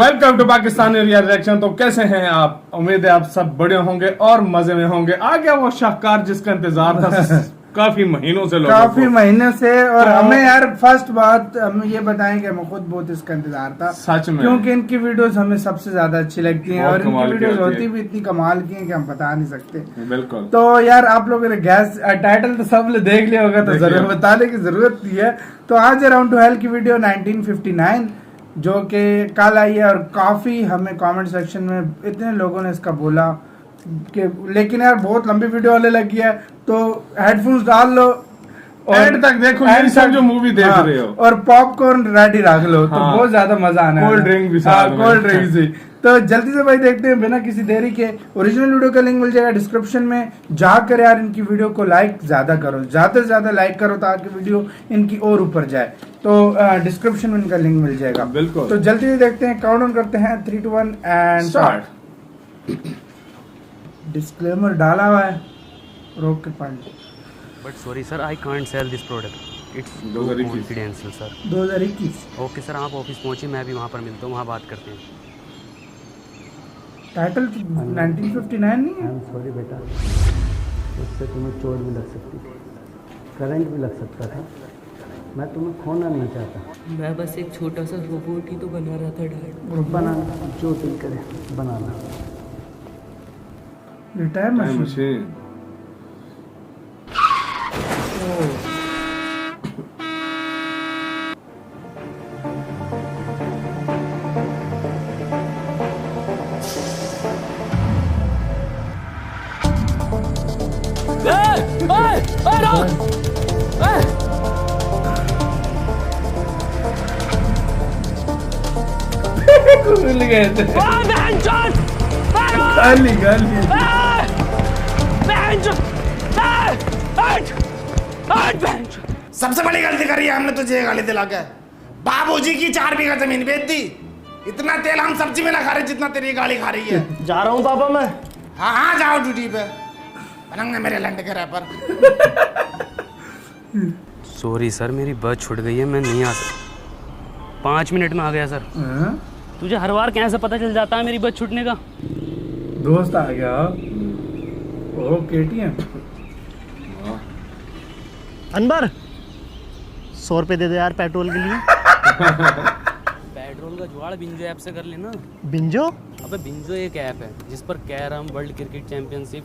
Welcome to Pakistani reaction. तो कैसे हैं आप? उम्मीद है आप सब बड़े होंगे और मजे में होंगे। आ गया वो शाहकार जिसका इंतजार था काफी महीनों से, काफी महीने से। और तो हमें यार फर्स्ट बात हम ये बताएं कि हमें खुद बहुत इसका इंतजार था सच में, क्योंकि इनकी वीडियोस हमें सबसे ज्यादा अच्छी लगती हैं और इनकी वीडियोस होती भी इतनी कमाल की हैं कि हम बता नहीं सकते। बिल्कुल। तो यार आप लोगों ने गैस टाइटल तो सब ने देख लिया होगा, तो जरूर बताने की जरूरत नहीं है। तो आज राउंड टू हेल की वीडियो 1959 जो कि कल आई है और काफी हमें कमेंट सेक्शन में इतने लोगों ने इसका बोला कि लेकिन यार बहुत लंबी वीडियो होने लगी है, तो हेडफोन्स डाल लो और एंड तक देखो, ये सब जो मूवी देख रहे हो, और पॉपकॉर्न रेडी रख लो। तो बहुत ज्यादा मजा आने कोल्ड ड्रिंक भी साथ में। कोल्ड ड्रिंक भी। तो जल्दी से भाई देखते हैं बिना किसी देरी के। ओरिजिनल वीडियो का लिंक मिल जाएगा डिस्क्रिप्शन में, जाकर यार इनकी वीडियो को लाइक ज्यादा करो, ज्यादा से ज्यादा लाइक करो ताकि वीडियो इनकी और ऊपर जाए। तो डिस्क्रिप्शन में इनका लिंक मिल जाएगा। बिल्कुल। तो जल्दी से देखते हैं, काउंट डाउन करते हैं 3 2 1 एंड स्टार्ट। डिस्क्लेमर डाला हुआ है, रोक के पढ़ लो। But sorry sir, I can't sell this product. It's too confidential sir. 2021 okay sir, आप ऑफिस पहुंचिए, मैं भी वहाँ पर मिलता हूँ, वहाँ बात करते हैं। टाइटल 1959 नहीं है। सॉरी बेटा, उससे तुम्हें चोट भी लग सकती थी, करंट भी लग सकता था। मैं तुम्हें खोना नहीं चाहता। मैं बस एक छोटा सा रोबोट ही तो बना रहा था डैड। बनाना जो दिल करे बनाना। Retire machine. भूल गए थे। गाली गाली सबसे बड़ी गलती करी है हमने तुझे गाली दिला के। बाबूजी की 4 बीघा जमीन बेच दी। इतना तेल हम सब्जी में ना खा रहे जितना तेरी गाली खा रही है। जा रहा हूँ पापा मैं। हाँ हाँ जाओ ड्यूटी पे, बनंगे मेरे लंड के रैपर। सॉरी सर, मेरी बस छूट गई है, मैं नहीं आ सकता। 5 मिनट में आ गया सर। तुझे हर बार कैसे पता चल जाता है मेरी बस छूटने का? दोस्त आ गया। ओ केटीएम। अनवर 100 रुपये दे दे यार पेट्रोल के लिए। पेट्रोल का जुगाड़ बिंजो ऐप से कर लेना। बिंजो? अबे बिंजो एक ऐप है जिस पर कैरम, वर्ल्ड क्रिकेट चैंपियनशिप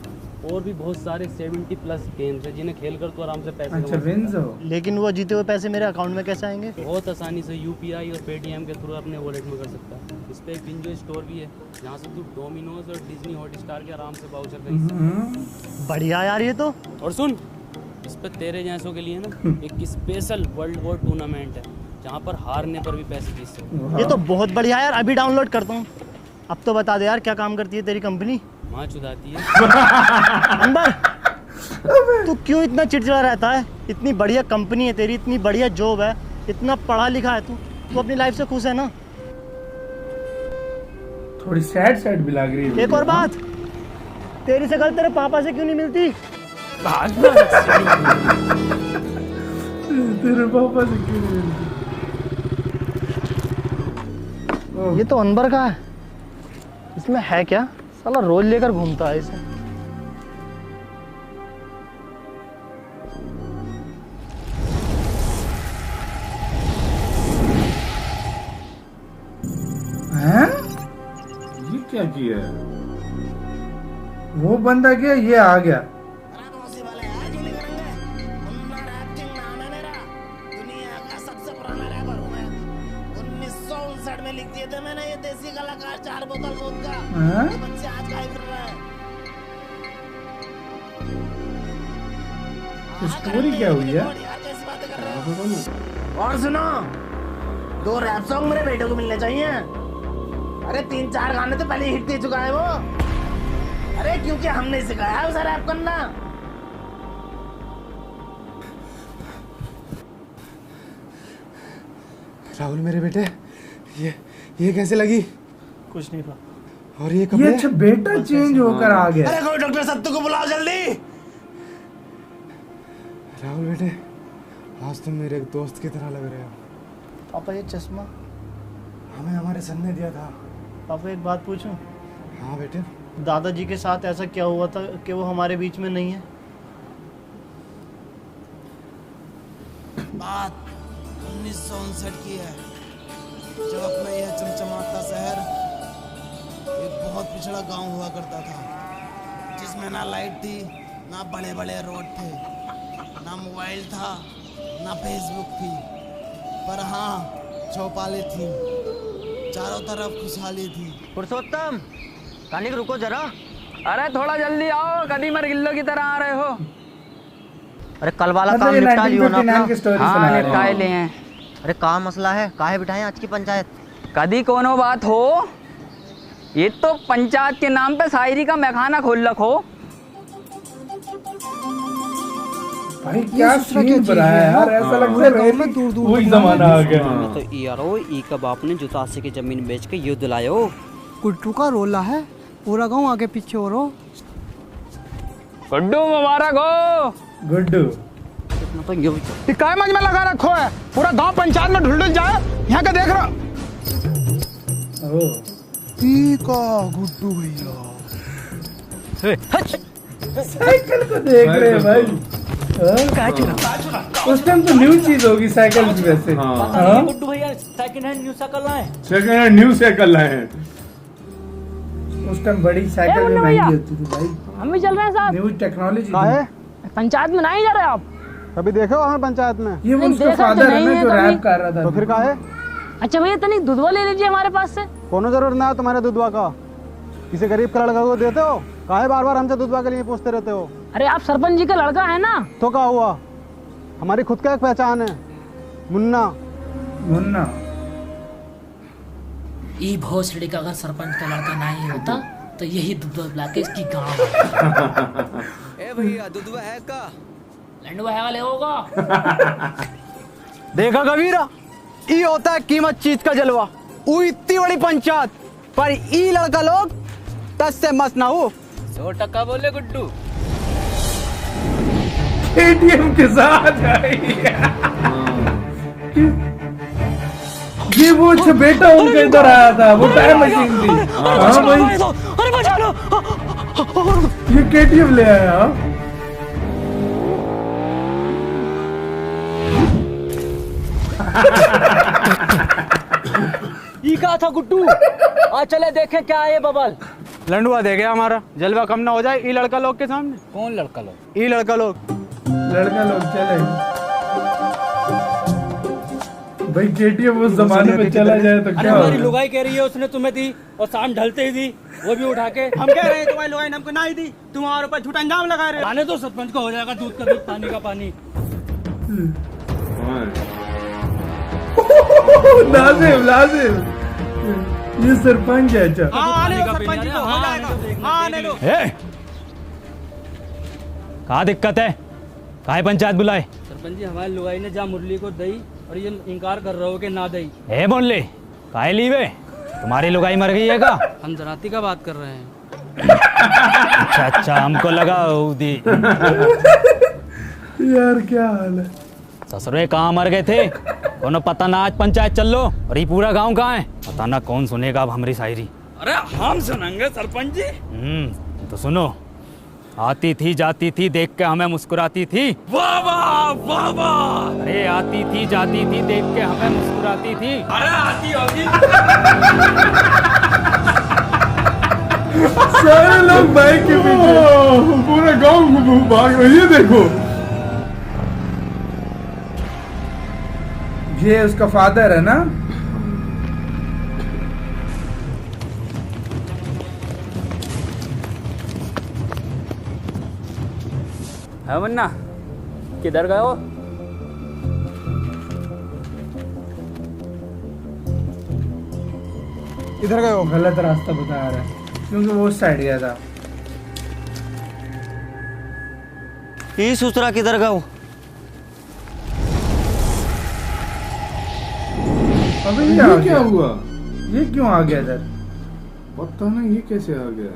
और भी बहुत सारे 70+ गेम्स है जिन्हें खेलकर तो आराम से पैसे अच्छा कमा सकता विंजो। लेकिन वो जीते हुए पैसे मेरे अकाउंट में कैसे आएंगे? है। बहुत आसानी से यूपीआई और पेटीएम के थ्रू अपने वॉलेट में कर सकता है। इस पे एक बिंजो स्टोर भी है जहाँ से तू डोमिनोज और डिज्नी हॉटस्टार के आराम से वाउचर खरीद सकता है। बढ़िया यार ये तो। और सुन, इस पर तेरे जैसों के लिए ना एक स्पेशल वर्ल्ड वॉर टूर्नामेंट है जहाँ पर हारने पर भी पैसे जीत सकते। ये तो बहुत बढ़िया यार, अभी डाउनलोड करता हूँ। अब तो बता दे यार क्या काम करती है तेरी कंपनी? माँ चुदाती है। अनवर तू क्यों इतना चिड़चिड़ा रहता है? इतनी बढ़िया कंपनी है तेरी, इतनी बढ़िया जॉब है, इतना पढ़ा लिखा है तू अपनी लाइफ से खुश है ना? थोड़ी सैड भी लग रही है। एक और बात, तेरी शक्ल तेरे पापा से क्यों नहीं मिलती? तेरे पापा से क्यों नहीं मिलती? ये तो अनवर का है, इसमें है क्या? साला रोज लेकर घूमता है इसे। हैं? ये क्या किया है? वो बंदा क्या ये आ गया? में लिख दिए थे मैंने, ये देसी कलाकार 4 बोतल वोदका। ये बच्चे आज काय कर रहा है? स्टोरी क्या हुई है? कैसी बातें कर रहे हो? और सुनो, 2 रैप सॉन्ग मेरे बेटे को मिलने चाहिए। अरे 3-4 गाने तो पहले हिट दे चुका है वो। अरे क्योंकि हमने सिखाया है उसे रैप करना। राहुल मेरे बेटे, ये कैसे लगी? कुछ नहीं था। और ये कपड़े? ये अच्छा बेटा चेंज होकर आ गया। अरे कोई डॉक्टर सत्तू को बुलाओ जल्दी। राहुल बेटे, आज तुम मेरे एक दोस्त की तरह लग रहे हो। पापा ये चश्मा? हमें हमारे सन ने दिया था। पापा एक बात पूछूं? हाँ बेटे। दादाजी के साथ ऐसा क्या हुआ था कि वो हमारे बीच में नहीं है? बात 1959 की है, जब अपना यह चमचमाता शहर एक बहुत पिछड़ा गांव हुआ करता था, जिसमें ना लाइट थी, ना बड़े बड़े रोड थे, ना मोबाइल था, ना फेसबुक थी, पर हाँ चौपालें थी, चारों तरफ खुशहाली थी। पुरुषोत्तम, कानिक रुको जरा। अरे थोड़ा जल्दी आओ, कदीमर गिल्लो की तरह आ रहे हो। अरे कल वाला मतलब काम ये निपटा लियो ना 1959 अपना। की स्टोरी हाँ सुना रहे निपटाए हो। ले हैं। अरे का मसला है, काहे बिठाएं आज की पंचायत? कदी कोनो बात हो, ये तो पंचायत के नाम पे शायरी का मैखाना खोल रखो। भाई क्या सीन बनाया है यार, ऐसा लगता है वही जमाना आ गया। तो यारो ई का बाप ने जुतासी की जमीन बेच के युद्ध लायो। कुट्टू का रोला है, पूरा गांव आगे पीछे हो रहा। गुड्डू मुबारक हो। गुड्डू तो यो काय मज में लगा रखो है, पूरा गांव पंचायत में ढुल जाए। यहाँ का देख रहा ओ का गुड्डू भैया साइकिल को देख रहे हैं भाई। हाँ? उस टाइम तो न्यू चीज होगी साइकिल भी वैसे। हाँ? गुड्डू भैया सेकंड हैंड न्यू साइकिल लाए। सेकंड हैंड न्यू साइकिल लाए हैं। उस टाइम बड़ी साइकिल भी महंगी होती थी भाई। हम भी चल रहे हैं साहब। न्यू टेक्नोलॉजी पंचायत में नहीं जा रहे आप? कभी देखे हो हमें पंचायत में? ये वो नहीं, उसका देखा तो फादर है नहीं ना है जो कभी। रैप कर रहा था। तो फिर का है? अच्छा भैया तनिक दूधवा ले लीजिए हमारे पास से। कोनो जरूरत ना है तुम्हारे दूधवा का। किसी गरीब का लड़का को देते हो, काहे बार बार हमसे दूधवा के लिए पूछते रहते हो? अरे आप सरपंच जी का लड़का है ना? तो क्या हुआ, हमारी खुद का एक पहचान है, मुन्ना। मुन्ना ई भोसड़ी का अगर सरपंच का लड़का नहीं होता तो यही दूध पिला के इसकी गाँव ए भैया दूधवा है का? लंडवा है वाले होगा। देखा कबीरा, ई होता है कीमत चीज का जलवा। ऊ इतनी बड़ी पंचायत पर ई लड़का लोग 10 से मस्त ना हो। 100% बोले गुड्डू। एटीएम के साथ आई। ये वो अच्छा बेटा उनके इधर आया था, वो टाइम मशीन थी। हाँ भाई अरे बचा लो। ये केटीएम ले आया। ई का था गुड्डू? आ चले देखें क्या है ये बबल। लंडुआ दे गया हमारा, जलवा कम ना हो जाए ई लड़का लोग के सामने। कौन लड़का लो? ई लड़का लोग लड़का लोग चले भाई। केटीएम उस जमाने में चला जाए तो क्या हमारी होगा? लुगाई कह रही है उसने तुम्हें दी और शाम ढलते ही दी, वो भी उठा के। हम कह रहे हैं तुम्हारी लुगाई ने हमको नहीं दी, तुम हमारे ऊपर झूठा इंजाम लगा रहे हो। आने तो सरपंच को हो जाएगा दूध का दूध पानी का पानी। लाजिम लाजिम ये सरपंच है। अच्छा आने दो सरपंच जी को, हो जाएगा। आने दो। कहाँ दिक्कत है, काहे पंचायत बुलाए? सरपंच जी हमारी लुगाई ने जहाँ मुरली को दई और ये इनकार कर रहे हो कि ना दई। ए बोले काहे लीवे, तुम्हारी लुगाई मर गई है का? हम जराती का बात कर रहे हैं। अच्छा अच्छा, हमको लगा उदी। यार क्या हाल है। ससुरे कहाँ मर गए थे, कोनो पता ना। आज पंचायत चल लो और ये पूरा गांव कहाँ है पता ना। कौन सुनेगा अब हमारी शायरी? अरे हम सुनेंगे सरपंच जी। तो सुनो। आती थी जाती थी देख के हमें मुस्कुराती थी। वाह वाह वाह वाह। अरे आती थी जाती थी देख के हमें मुस्कुराती थी। अरे आती होगी। सारे लोग बाइक के पीछे, पूरे गांव भाग रहे। ये देखो, ये उसका फादर है ना। है मुन्ना, किधर गए हो? इधर गए हो? गलत रास्ता बता रहा है क्योंकि वो उस साइड गया था। ये सूचना किधर गया? अबे ये क्या हुआ? ये क्यों आ गया इधर? पता नहीं ये कैसे आ गया।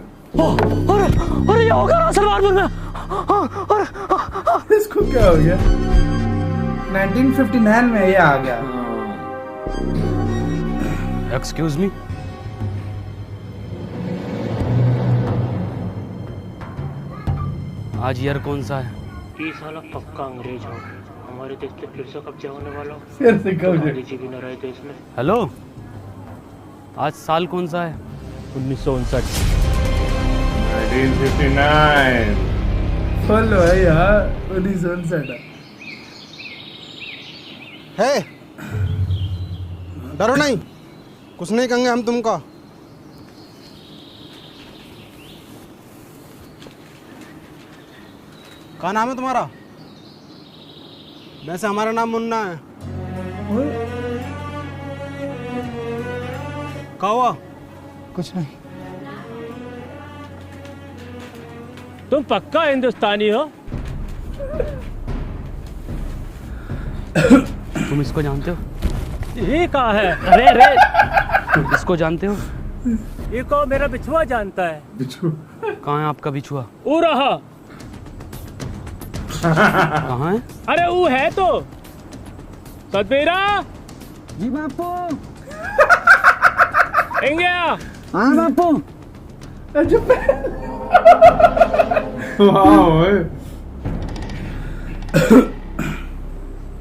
अरे ये होगा ना सलवारपुर में। इसको क्या हो गया? 1959 में ये आ गया। एक्सक्यूज मी, आज ईयर कौन सा है? 30 साल पक्का अंग्रेज हो, हमारे देश पे फिर से कब्जा होने वाला हो। फिर से कब्जा जी भी न रहे देश में। हेलो, आज साल कौन सा है? 1959। 1959। बोलो भाई यार 1959। है डरो नहीं, कुछ नहीं कहेंगे हम तुमको। क्या नाम है तुम्हारा? वैसे हमारा नाम मुन्ना है। क्या हुआ? कुछ नहीं। तुम पक्का हिंदुस्तानी हो? तुम इसको जानते हो? ये कहा है? अरे अरे, इसको जानते हो? ये को मेरा बिछुआ जानता है। कहाँ है आपका बिछुआ? वो रहा। कहाँ है? अरे वो है तो सतबीरा जी बापू। इंडिया। हाँ बापू।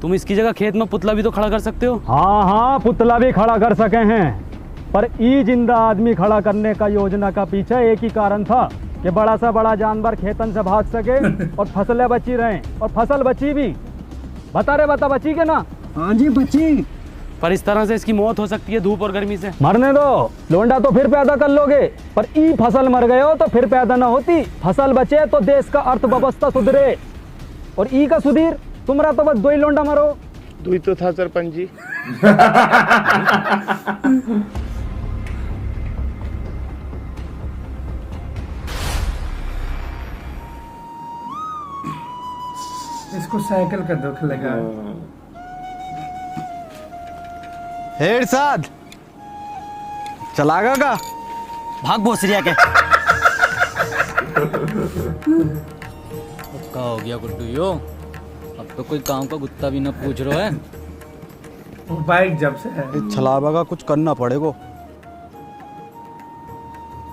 तुम इसकी जगह खेत में पुतला भी तो खड़ा कर सकते हो। हाँ हाँ, पुतला भी खड़ा कर सके हैं, पर ई जिंदा आदमी खड़ा करने का योजना का पीछे एक ही कारण था कि बड़ा सा बड़ा जानवर खेतन से भाग सके और फसलें बची रहें, और फसल बची भी। बता बची के ना? हाँ जी बची। पर इस तरह से इसकी मौत हो सकती है धूप और गर्मी से। मरने दो, लोंडा तो फिर पैदा कर लोगे, पर ई फसल मर गए हो तो फिर पैदा ना होती। फसल बचे तो देश का अर्थव्यवस्था सुधरे, और ई का सुधीर तुम्हारा तो बस 2 ही लोंडा मरो। 2 ही तो था सरपंच जी। इसको साइकिल का दुख लगा। इरशाद चलागा का भाग भोसरिया के। क्या हो गया गुड्डू यो? अब तो कोई काम का गुत्ता भी ना पूछ रहा है। वो बाइक जब से है। छलावा का कुछ करना पड़ेगा।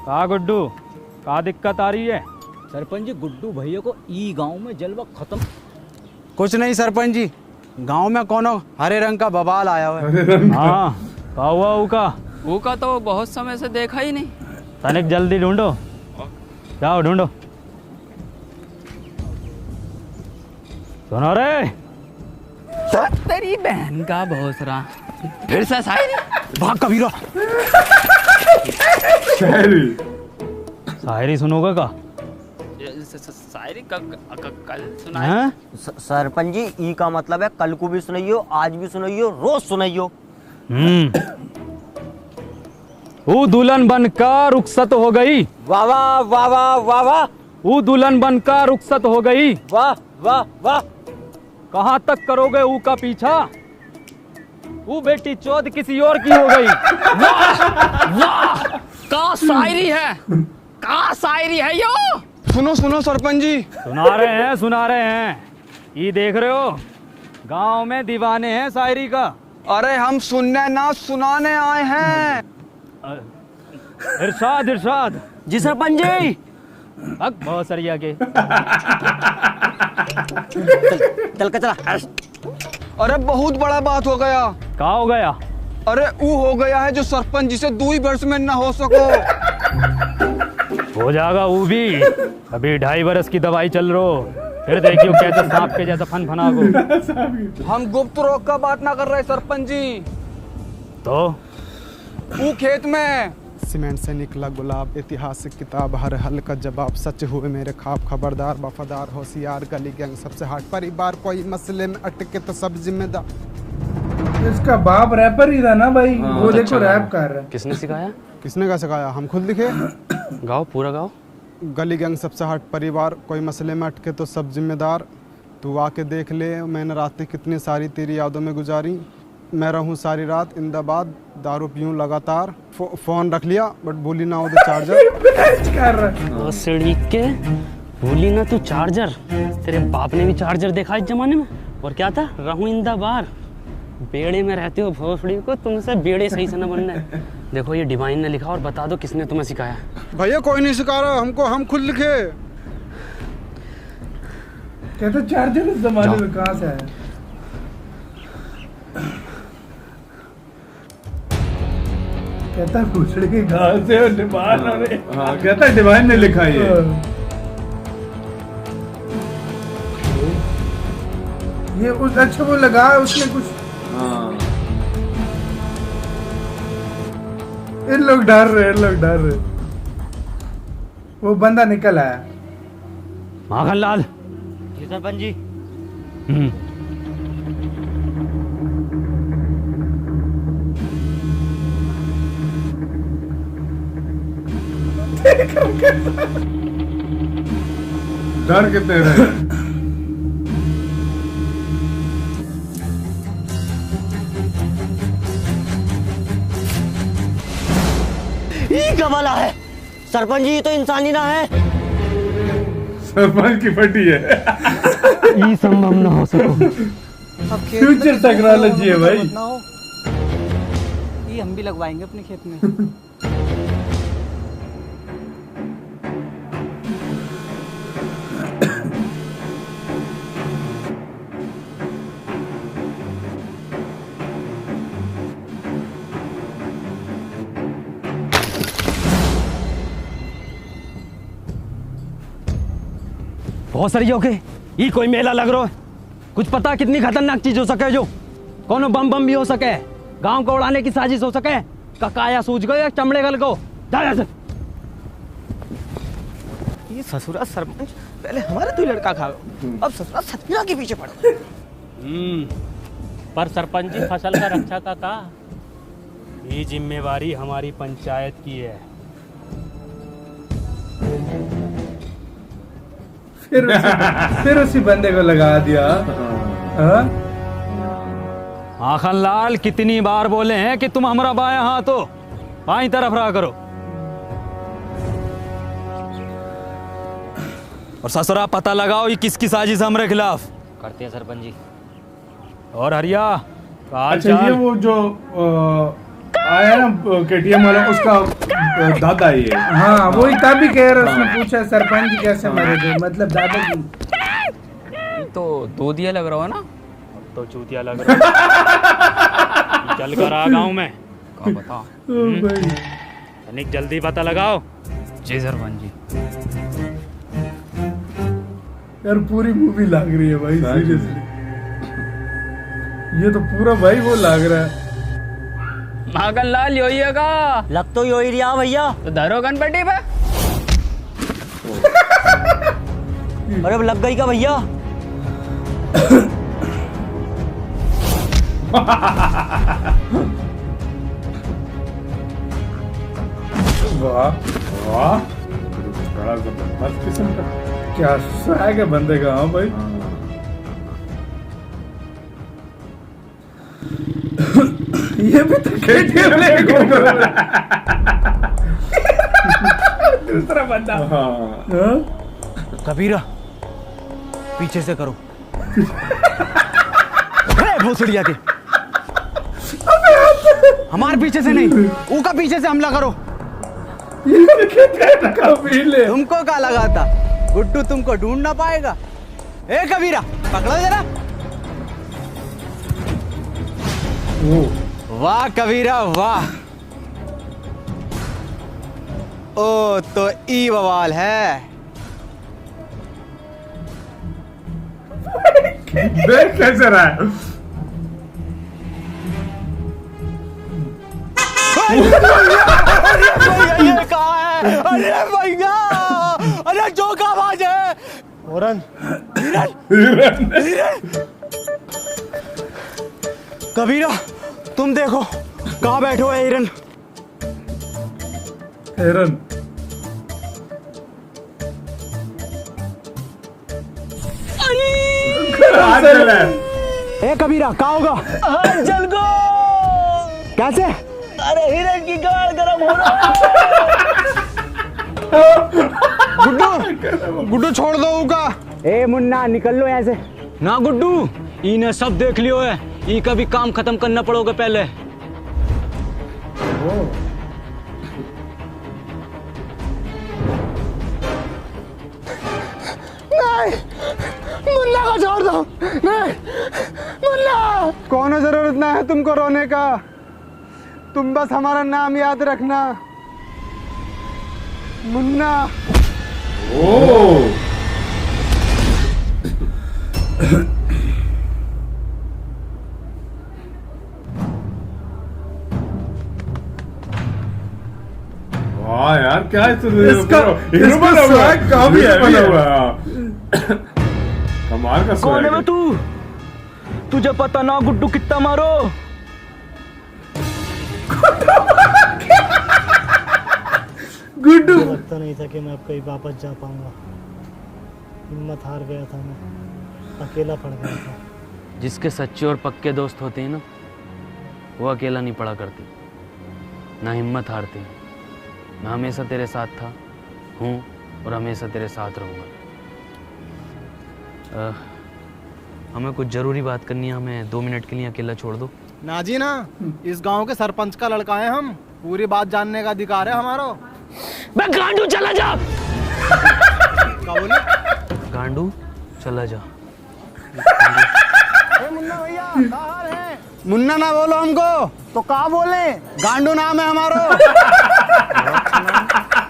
का गुड्डू, का दिक्कत आ रही है? सरपंच जी, गुड्डू भैया को ई गांव में जलवा खत्म। कुछ नहीं सरपंच जी, गांव में कोनो हरे रंग का बवाल आया हुआ है। हाँ, का हुआ ऊका तो बहुत समय से देखा ही नहीं। तनिक जल्दी ढूंढो, जाओ ढूंढो। सुनो रे, तेरी बहन का भोसरा फिर से शायरी। भाग कबीरा। शायरी सुनोगे का? शायरी कल सुना। सरपंच जी, ई का मतलब है कल को भी सुनाइयो, आज भी सुनाइयो, रोज सुनाइयो। वो दुल्हन बनकर रुखसत हो गई। वाह वाह वाह वाह वाह वाह। वो दुल्हन बनकर रुखसत हो गई। वाह वाह वाह। कहाँ तक करोगे ऊ का पीछा? वो बेटी चौथ किसी और की हो गई। वाह, का शायरी है, का शायरी है यो। सुनो सुनो सरपंच जी। सुना रहे हैं। ये देख रहे हो, गांव में दीवाने हैं शायरी का। अरे हम सुनने ना सुनाने आए हैं। इरशाद। जी सरपंच जी। बहुत सरिया के। चल के चला। अरे बहुत बड़ा बात हो गया। क्या हो गया? अरे वो हो गया है जो सरपंच जी से 2 ही वर्ष में न हो सको। हो जाएगा वो भी। अभी 2.5 वर्ष की दवाई चल रही, फिर देखियो कैसे सांप के जैसा फन गो। हम गुप्त रोग का बात ना कर रहे सरपंच जी। तो वो खेत में सीमेंट से निकला गुलाब, ऐतिहासिक किताब, हर हल का जवाब, सच हुए मेरे ख्वाब, खबरदार वफादार होशियार, गली गैंग सबसे हार्ड, परिवार कोई मसले में अटके तो सब जिम्मेदार। इसका बाप रैपर ही था ना भाई। वो देखो रैप कर रहा है। किसने सिखाया? किसने क्या सिखाया? हम खुद लिखे। गाओ, पूरा गाओ। गली गैंग सबसे हार्ड, परिवार कोई मसले में अटके तो सब जिम्मेदार, तू आके देख ले मैंने रातें कितनी सारी तेरी यादों में गुजारी, मैं रहूं सारी रात इंदाबाद, दारू पीऊं लगातार, फोन रख लिया बट भूली ना उधर चार्जर। के भूली ना तू चार्जर। तेरे बाप ने भी चार्जर देखा इस जमाने में। और क्या था? रहूं इंदा बार। बेड़े में रहते हो भोसड़ी को, तुमसे बेड़े सही से न बनना है। देखो ये डिवाइन ने लिखा और बता दो किसने तुम्हें सिखाया। भैया कोई नहीं सिखा रहा हमको, हम खुद लिखे। कहते चार्जर इस जमाने में कहाँ से आया? कहता भूसड़ी की घास से और डिवाइन ने, हाँ कहता है डिवाइन ने लिखा ये। ये उस अच्छा वो लगा है उसने कुछ। हाँ इन लोग डर रहे। वो बंदा निकल आया। माखनलाल। जी सरपंच जी। डर कितने रहे। ये क्या वाला है सरपंच जी, तो इंसानी ना है। सरपंच की फटी है। ये संभव ना हो सको। फ्यूचर टेक्नोलॉजी है भाई। ये हम भी लगवाएंगे अपने खेत में। बहुत सही हो के ये कोई मेला लग रहा है। कुछ पता कितनी खतरनाक चीज हो सके, जो कोनो बम भी हो सके, गांव को उड़ाने की साजिश हो सके। ककाया सूझ गए चमड़े गल को। जा जा ये ससुरा सरपंच पहले हमारे तो लड़का खा गए, अब ससुरा सतमीरा के पीछे पड़ गए। पर सरपंच जी फसल का रक्षा का ये जिम्मेवारी हमारी पंचायत की है। फिर उसी बंदे को लगा दिया। हाँ? माखनलाल कितनी बार बोले हैं कि तुम हमारा बायां हाथ हो, बाईं तरफ रहा करो। और ससुरा पता लगाओ ये किसकी साजिश हमारे खिलाफ। करते हैं सरपंच जी। और हरिया अच्छा ये वो जो आया ना केटीएम वाला, उसका दादा ये। हाँ वही तभी कह रहा, उसने पूछा सरपंच जी कैसे मरे थे, मतलब दादाजी। तो दूधिया लग रहा हो ना। तो चूतिया लग रहा है। चल कर आ गाँव में क्या बता। तनिक जल्दी पता लगाओ। जी सरपंच जी। यार पूरी मूवी लग रही है भाई, सीरियसली। ये तो पूरा भाई वो लग रहा है। माखनलाल यो ही है का। लग तो यो ही रहा भैया। तो धरो गणपति पे। अरे अब लग गई का भैया। वाह वाह, बड़ा जबरदस्त किस्म का क्या स्वैग है बंदे का। हाँ भाई ये भी तो केटीएम दूसरा बंदा। हाँ? कबीरा पीछे से करो। भोसड़िया के हमारे पीछे से नहीं, उनका पीछे से हमला करो। तुमको क्या लगा था गुड्डू तुमको ढूंढ ना पाएगा। ए कबीरा पकड़ो जरा। वाह कबीरा वाह। ओ तो ई बवाल है। देख कैसे रहा है। ये कहाँ है? अरे भैया, अरे जो का आवाज है। औरन कबीरा तुम देखो कहाँ बैठे हो हिरन। हिरन ए कबीरा कहाँ होगा? चल गो। कैसे? अरे हिरन की गाड़ गरम हो रहा। गुड्डू छोड़ दो उका। ए मुन्ना निकल लो यहाँ से। ना गुड्डू इन्हें सब देख लियो है, ई का भी काम खत्म करना पड़ोगे पहले। नहीं, मुन्ना को छोड़ दो। नहीं, मुन्ना। कोनो जरूरत ना है तुमको रोने का, तुम बस हमारा नाम याद रखना, मुन्ना। वाह यार, क्या इसका swag काफी है, बना हुआ कमाल का कौन है swag वो तू? तुझे पता ना गुड्डू कितना मारो? गुड्डू लगता नहीं था कि मैं अब कहीं वापस जा पाऊंगा। हिम्मत हार गया था, मैं अकेला पड़ गया था। जिसके सच्चे और पक्के दोस्त होते हैं ना, वो अकेला नहीं पड़ा करते, ना हिम्मत हारते। मैं हमेशा तेरे साथ था, हूँ और हमेशा तेरे साथ रहूँगा। हमें कुछ ज़रूरी बात करनी है, हमें 2 मिनट के लिए अकेला छोड़ दो। ना जी ना, इस गांव के सरपंच का लड़का है हम, पूरी बात जानने का अधिकार है हमारा। बे गांडू चला जा। क्या बोले? गांडू चला जा। मुन्ना भैया कहाँ हाल है? मुन्ना ना बोलो हमको तो कहाँ बोले? गांडू नाम है हमारा।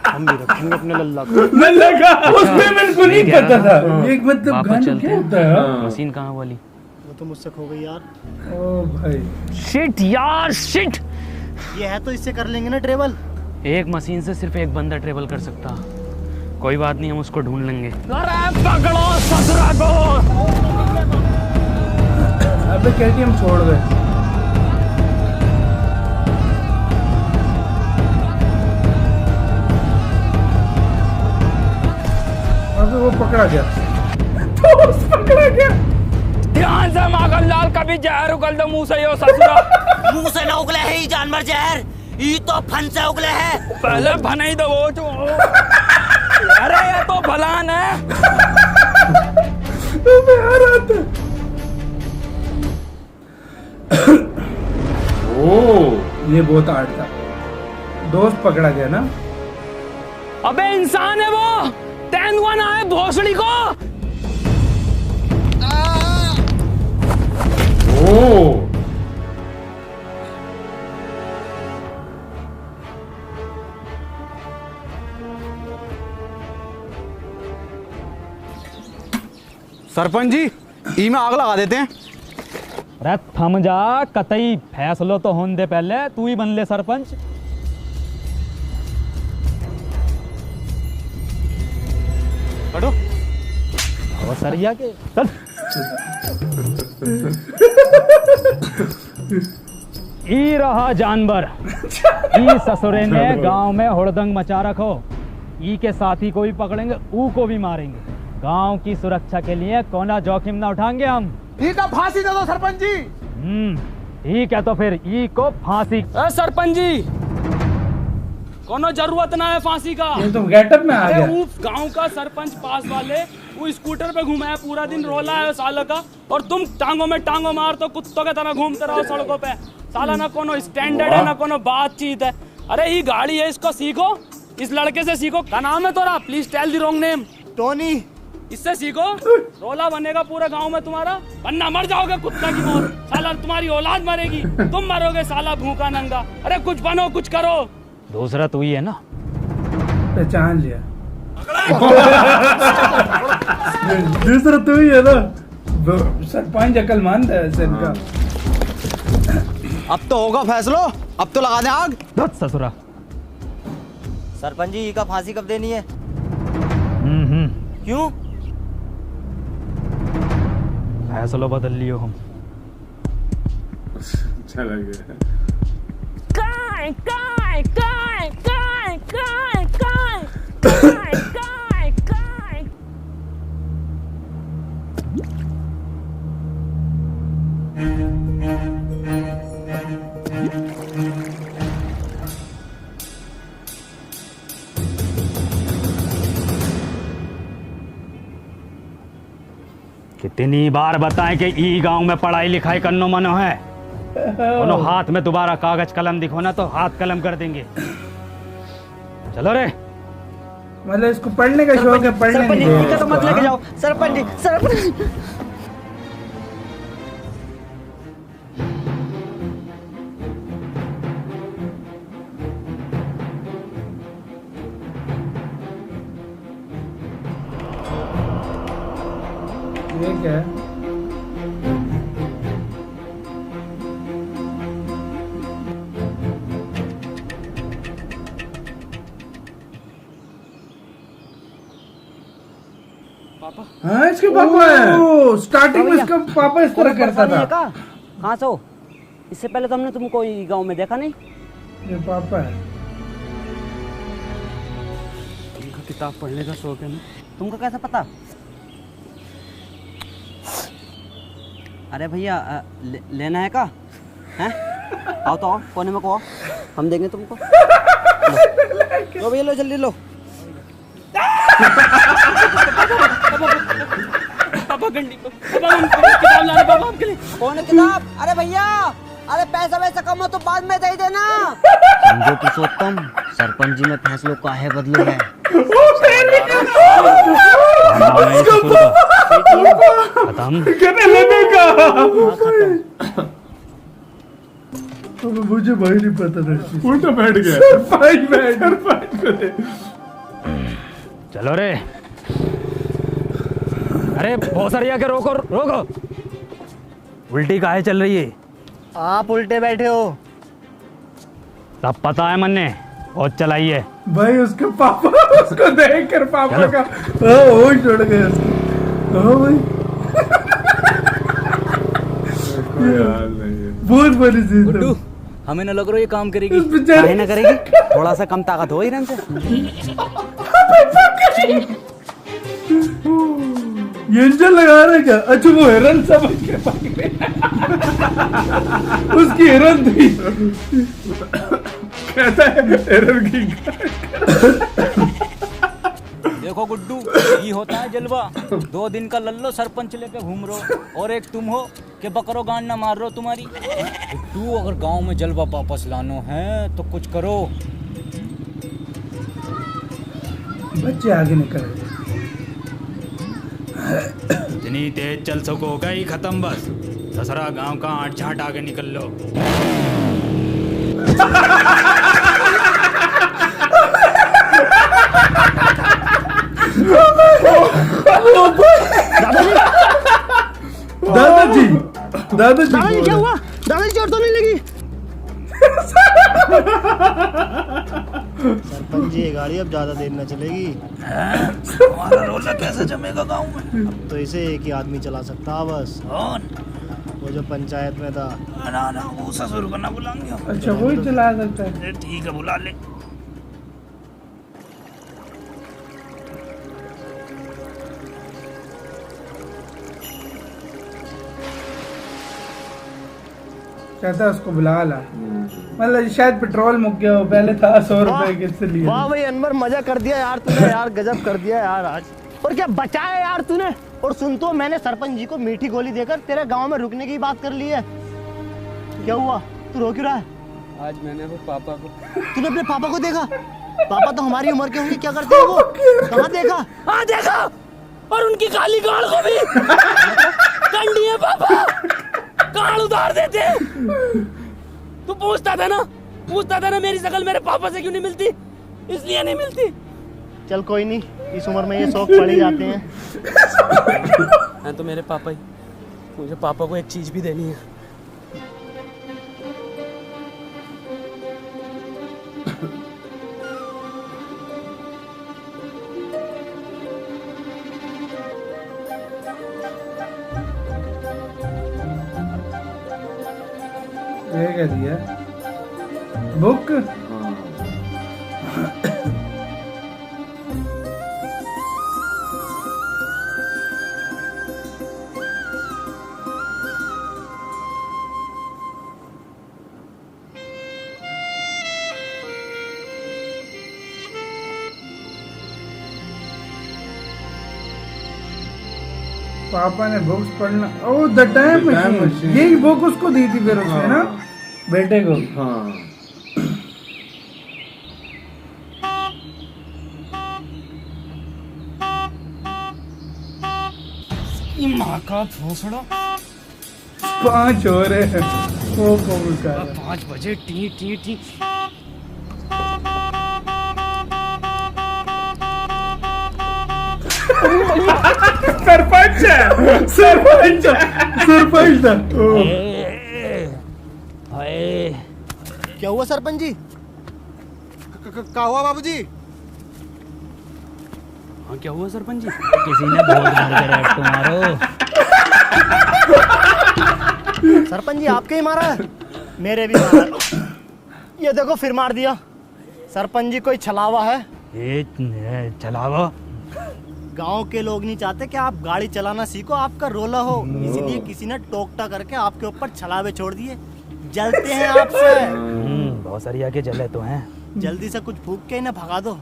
हम भी रखेंगे अपने लल्ला को। लल्ला का उसमें मेरे को नहीं पता था। एक मतलब वापस गांडू चलते क्या हैं। होता है? मशीन कहाँ वाली? वो तो मुझसे खो गई यार। ओ भाई शिट यार शिट। ये है तो इससे कर लेंगे ना ट्रेवल। एक मशीन से सिर्फ एक बंदा ट्रेवल कर सकता। कोई बात नहीं, हम उसको ढूंढ लेंगे। अरे पकड़ो ससुरा को। अबे केटीएम छोड़ दे। अबे वो पकड़ा गया। दोस्त पकड़ा गया। ध्यान से माखन लाल, कभी जहर उगल दो मुंह से यो ससुरा। मुंह से ना उगले है ये जानवर जहर, ये तो फन से उगले है। पहले भनाई दो वो जो। अरे ये तो भलान है। ये बहुत आर्ट था। दोस्त पकड़ा गया ना। अबे इंसान है वो, तेंदुआ ना है भोसड़ी को। सरपंच जी, ई में आग लगा देते हैं। अरे थम जा, कतई फैसलो तो होने दे पहले, तू ही बन ले सरपंच। हटो। और सरिया के चल। ई रहा जानवर, ई ससुरे ने गांव में हुड़दंग मचा रखो। ई के साथी को भी पकड़ेंगे, ऊ को भी मारेंगे। गांव की सुरक्षा के लिए कोना जोखिम ना उठाएंगे हम। ठीक है, फांसी दे दो सरपंच जी। ठीक है, तो फिर ई को फांसी। सरपंच जी, कोनो जरूरत ना है फांसी का। ये तो गेटअप में आ गया। गांव का सरपंच पास वाले वो स्कूटर पे घुमा है, पूरा दिन रोला है साला का, और तुम टांगों में टांगों मार तो कुत्तों के तरह घूमते रहो सड़कों पे। साला ना कोनो स्टैंडर्ड है ना कोनो बातचीत है। अरे ये गाड़ी है, इसको सीखो, इस लड़के से सीखो। क्या नाम है तोरा? Please tell the wrong name. Tony. इससे सीखो, रोला बनेगा पूरे गांव में तुम्हारा, वरना मर जाओगे कुत्ता की मौत। साला तुम्हारी औलाद मरेगी, तुम मरोगे साला भूखा नंगा। अरे कुछ बनो, कुछ करो। दूसरा तू ही है ना। पहचान लिया। दूसरा तू ही है ना। सरपंच अकलमंद है ऐसे इनका। अब तो होगा फैसलो, अब तो लगा दे आग। धत ससुरा। सरपंच जी, ई का फांसी कब देनी है? क्यों? फैसला बदल लियो हम। चला गया। काय काय काय काय काय काय काय काय काय। कितनी बार बताएं कि ई गांव में पढ़ाई लिखाई करनो मनो है। उन्हों हाथ में दोबारा कागज कलम दिखो ना तो हाथ कलम कर देंगे। चलो रे। मतलब इसको पढ़ने का शौक है, पढ़ने सरपंच नहीं जी, तो मत लेके जाओ। सरपंच जी, सरपंच ये क्या है? पापा हाँ इसके पापा है। स्टार्टिंग में इसका पापा इस तरह करता था। कहाँ से हो? इससे पहले तो हमने तुमको गांव में देखा नहीं। ये पापा है। तुमको किताब पढ़ने का शौक है ना? तुमको कैसे पता? अरे भैया लेना है का? हैं? आओ तो आओ, कोने में को आओ, हम देंगे तुमको। लो भैया, लो जल्दी लो। पापा गंडी पापा हम किताब लाने पापा आपके लिए। कौन है किताब? अरे भैया, अरे पैसा वैसा कम हो तो बाद में दे देना। समझो पुरुषोत्तम, सरपंच जी ने फैसलों काहे बदले है। खत्म। मुझे भाई नहीं पता था। उल्टा बैठ गया। सरपंच को दे। चलो रे। अरे भोसरिया के रोको रोको। उल्टी काहे चल रही है? आप उल्टे बैठे हो। सब पता है मन्ने, बहुत चलाइए। भाई उसके पापा उसको देख कर पापा का वो छोड़ गए उसको। हाँ भाई बहुत बड़ी चीज है। हमें न लग रहा ये काम करेगी। काहे ना करेगी? थोड़ा सा कम ताकत हो हिरन से। ये इंजन लगा रहे क्या? अच्छा वो हिरन समझ के पकड़े। उसकी हिरन थी। कहता है हिरन की। देखो गुड्डू, ये होता है जलवा। 2 दिन का लल्लो सरपंच लेके घूम रहो, और एक तुम हो कि बकरो गान ना मार रहो तुम्हारी। गुड्डू, अगर गांव में जलवा वापस लानो है तो कुछ करो। बच्चे आगे निकल रहे। जितनी तेज चल सको गई खत्म बस। ससरा गांव का आठ झाट आगे निकल लो। दादाजी दादाजी क्या हुआ? दादाजी चोट तो नहीं लगी? सरपंच जी, ये गाड़ी अब ज्यादा देर न चलेगी। हमारा रोला कैसे जमेगा गांव में? अब तो इसे एक ही आदमी चला सकता बस। कौन? वो जो पंचायत में था। ना वो ससुर को ना बुलाएंगे। अच्छा वही चला सकता है। ठीक है, बुला ले। कहता है उसको बुला ला। मतलब शायद पेट्रोल मुक गया हो, पहले था 100 रुपए किससे लिया। वाह भाई अनवर, मजा कर दिया यार तूने। यार गजब कर दिया यार आज। और क्या बचाया यार तूने। और सुन तो, मैंने सरपंच जी को मीठी गोली देकर तेरे गांव में रुकने की बात कर ली है। क्या हुआ? तू रो क्यों रहा है? आज मैंने अपने पापा को। तूने अपने पापा को देखा? पापा तो हमारी उम्र के होंगे, क्या करते हैं वो? कहाँ देखा? हाँ देखा, और उनकी काली गाड़ को भी। कंडी है पापा, गाड़ उतार देते। तू पूछता था ना मेरी शक्ल मेरे पापा से क्यों नहीं मिलती? इसलिए नहीं मिलती। चल कोई नहीं, इस उम्र में ये शौक पड़ ही जाते हैं। तो मेरे पापा ही। मुझे पापा को एक चीज भी देनी है। ये क्या दिया? बुक? पापा ने बुक्स पढ़ना, ओ द टाइम मशीन, यही बुक उसको दी थी फिर उसने ना बेटे को। हाँ माँ का भोसड़ा 5 हो रहे हैं वो कबूल कर 5 बजे टी टी टी। सरपंच है, सरपंच सरपंच था। क्या हुआ सरपंच जी? क्या हुआ बाबूजी? हाँ क्या हुआ सरपंच जी? किसी ने बहुत मार तुम्हारो। सरपंच जी आपके ही मारा है? मेरे भी मारा। ये देखो फिर मार दिया। सरपंच जी कोई छलावा है? चलावा? गांव के लोग नहीं चाहते कि आप गाड़ी चलाना सीखो, आपका रोला हो, इसलिए किसी ने टोकटा करके आपके ऊपर छलावे छोड़ दिए। जलते हैं आपसे। बहुत सरिया के जले तो हैं। जल्दी से कुछ फूक के इन्हें भगा दो।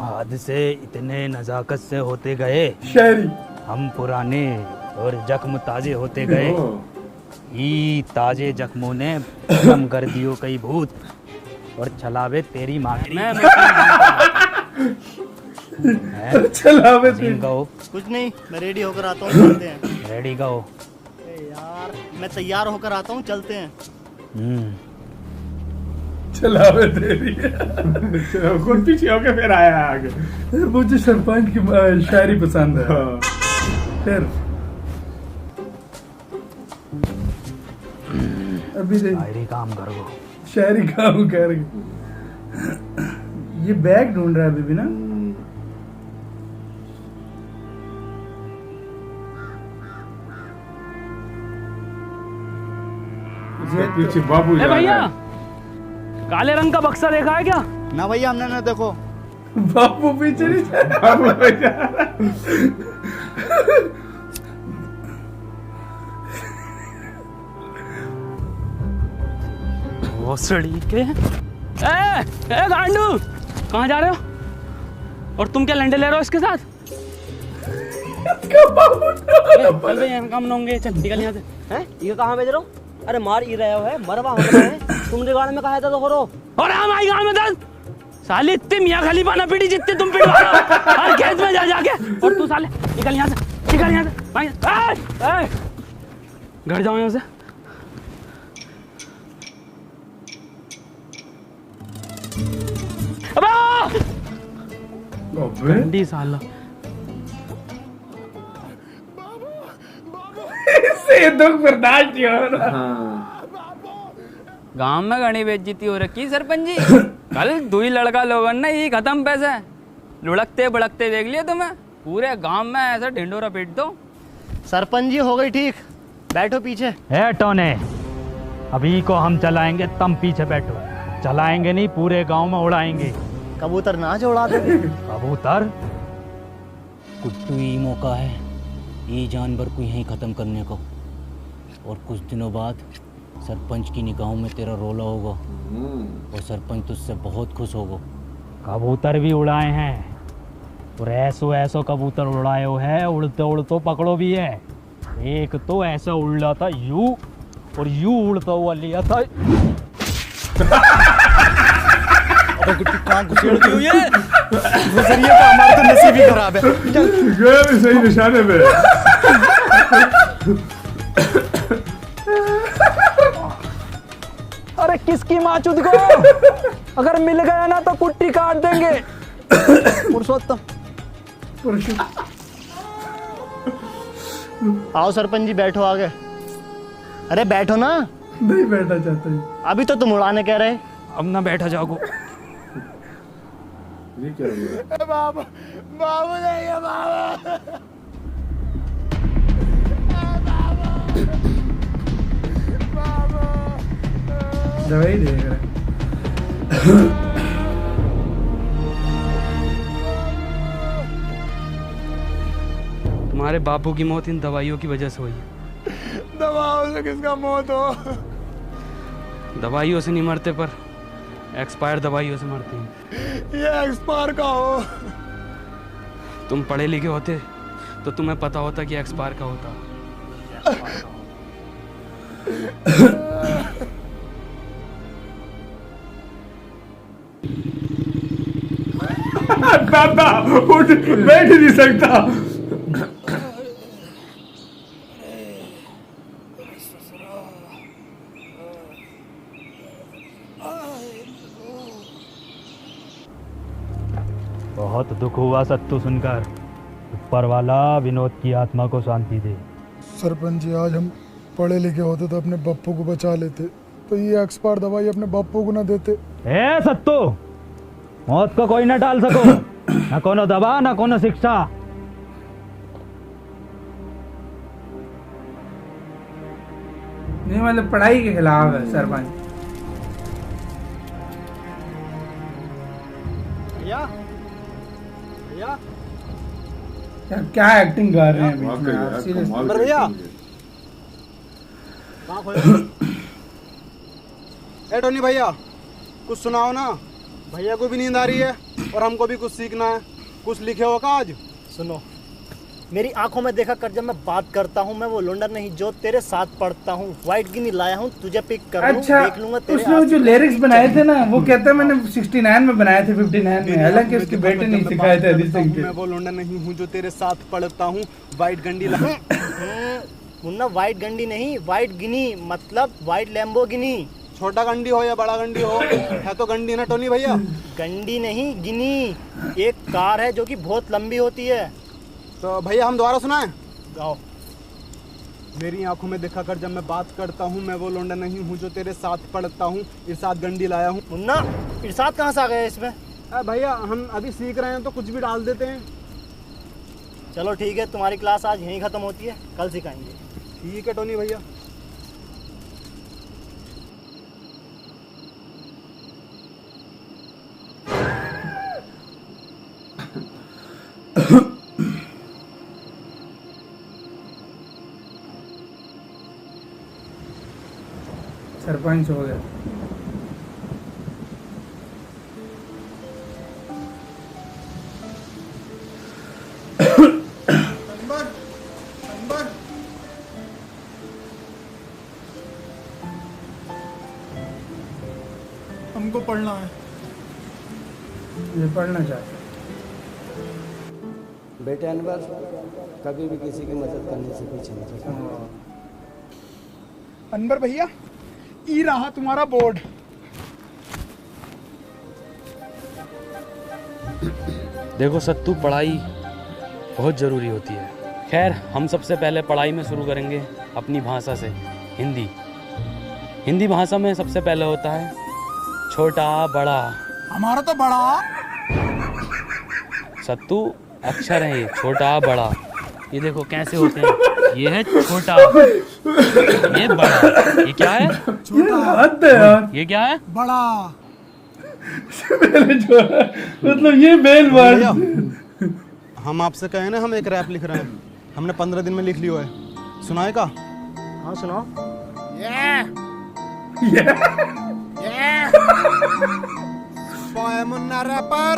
आज से इतने नजाकत से होते गए शहरी, हम पुराने और जख्म ताजे होते गए। ई ताजे जख्मों ने कम कर दियो कई भूत और छलावे तेरी माँ की। छलावे गाओ। कुछ नहीं, मैं रेडी होकर आता हूँ, चलते हैं। रेडी गाओ। यार मैं तैयार होकर आता हूँ, चलते हैं। चलावे तेरी खुद पीछे होके फिर आया आगे। मुझे सरपंच की शायरी पसंद है। फिर अभी शायरी काम करो। शायरी काम कर। ये बैग ढूंढ रहा है अभी भी ना। पीछे बाबू जा भैया रहा है। काले रंग का बक्सा देखा है क्या? ना भैया हमने ना देखो। बाबू पीछे नहीं जा रहा। बाबू जा रहा है। भोसड़ी के। ए गांडू, कहाँ जा रहे हो? और तुम क्या लंडे ले रहे हो इसके साथ? चल भाई यहाँ काम न होंगे, चल निकल यहाँ से। हैं? ये कहाँ भेज रहे हो? अरे मार ही रहे हो है, मरवा हम रहे हैं। तुमने गाड़ी में कहा था तो करो। और हम आई गाँव में दस साले इतने मियाँ खलीफा ना पीटी जितने तुम पिटवा रहे हो हर खेत में जा जाके। और तू साले निकल यहाँ से, निकल यहाँ से भाई। घर जाओ यहाँ से। अबे साला इससे दुख बर्दाश्त नहीं हो रहा। गांव में घनी बेइज्जती हो रखी सरपंच जी। कल दुई लड़का लोगों ने ये खत्म पैसे लुढ़कते बड़कते देख लिया तुम्हें। पूरे गांव में ऐसा ढिंडोरा पीट दो। सरपंच जी हो गई ठीक, बैठो पीछे। है टोने, अभी को हम चलाएंगे, तुम पीछे बैठो। चलाएंगे नहीं, पूरे गांव में उड़ाएंगे। कबूतर नाच उड़ा दे। कबूतर? कुट्टू ही मौका है ये जानवर को यहीं ख़त्म करने को। और कुछ दिनों बाद सरपंच की निगाहों में तेरा रोला होगा और सरपंच तुझसे बहुत खुश होगा। कबूतर भी उड़ाए हैं और ऐसो कबूतर उड़ाए हो है, उड़ते उड़ते पकड़ो भी है। एक तो ऐसा उड़ रहा था यू और यू उड़ता हुआ लिया था। हमारा तो नसीब ही खराब है। ये भी सही निशाने पे। अरे किसकी माँ चुद को अगर मिल गया ना तो कुट्टी काट देंगे। पुरुषोत्तम, आओ सरपंच जी बैठो आगे। अरे बैठो ना। नहीं बैठा चाहता हूँ। अभी तो तुम उड़ाने कह रहे। अब ना बैठा जाओ। ये क्या हुआ? बाबू बाबू नहीं है बाबू। दवाई देख रहा है। तुम्हारे बापू की मौत इन दवाइयों की वजह से हुई है। दवाओं से किसका मौत हो? दवाइयों से नहीं मरते पर एक्सपायर दवाइयों से मरते हैं। ये एक्सपायर का हो। तुम पढ़े लिखे होते तो तुम्हें पता होता कि एक्सपायर का होता। बाबा उठ बैठ ही नहीं सकता। बहुत दुख हुआ सत्तू सुनकर। ऊपर वाला विनोद की आत्मा को शांति दे। सरपंच जी, आज हम पढ़े लिखे होते तो अपने बप्पू को बचा लेते, तो ये एक्सपायर दवाई अपने बप्पू को ना देते। ए सत्तू, मौत को कोई ना टाल सको। ना कोनो दवा ना कोनो शिक्षा। नहीं मतलब पढ़ाई के खिलाफ है सरपंच। भैया भैया यार क्या एक्टिंग कर रहे हैं बीच में यार, सीरियसली। भैया कहाँ खोया? ए टोनी भैया, कुछ सुनाओ ना। भैया को भी नींद आ रही है और हमको भी कुछ सीखना है। कुछ लिखे हो का आज? सुनो, मेरी आंखों में देखा कर, जब मैं बात करता हूँ मैं वो लोंडा नहीं जो तेरे साथ पढ़ता हूँ। व्हाइट गिनी लाया हूँ, तुझे पिक कर लूं, अच्छा, देख लूंगा तेरे उसने वो जो लिरिक्स बनाए थे ना, वो कहता है मैंने 69 में बनाए थे, 59 में। हालांकि उसके बेटे नहीं सिखाए थे हदीस सिंह के। मैं वो लोंडा नहीं हूँ जो तेरे साथ पढ़ता हूँ। व्हाइट गंडी ला मुन्ना, व्हाइट गंडी नहीं, व्हाइट गिनी मतलब व्हाइट लैम्बोर्गिनी। छोटा गंडी हो या बड़ा गंडी हो, है तो गंडी ना टोनी भैया। गंडी नहीं, गिनी एक कार है जो कि बहुत लंबी होती है। तो भैया हम दोबारा सुनाएं? गाओ। मेरी आंखों में देखा कर, जब मैं बात करता हूँ मैं वो लोंडा नहीं हूँ जो तेरे साथ पढ़ता हूँ। इरशाद गंडी लाया हूँ। मुन्ना, इरशाद कहाँ से आ गया इसमें? भैया हम अभी सीख रहे हैं तो कुछ भी डाल देते हैं। चलो ठीक है, तुम्हारी क्लास आज यहीं खत्म होती है, कल सिखाएंगे। ठीक है टोनी भैया। सरपंच हो गया। हमको पढ़ना है। ये पढ़ना चाहते। बेटे अनवर, कभी भी किसी की मदद करने से पीछे नहीं हटना। अनवर भैया, ई रहा तुम्हारा बोर्ड। देखो सत्तू, पढ़ाई बहुत ज़रूरी होती है। खैर, हम सबसे पहले पढ़ाई में शुरू करेंगे अपनी भाषा से, हिंदी। हिंदी भाषा में सबसे पहले होता है छोटा बड़ा। हमारा तो बड़ा। सत्तू, अक्षर है ये, छोटा बड़ा। ये देखो कैसे होते हैं। ये है छोटा, ये बड़ा। ये क्या है? छोटा। ये क्या है? बड़ा। मतलब ये मेन वर्ड। हम आपसे कहे ना, हम एक रैप लिख रहे हैं, हमने 15 दिन में लिख लिया है। सुनाए का? हाँ सुनाओ। मुन्ना रैपर,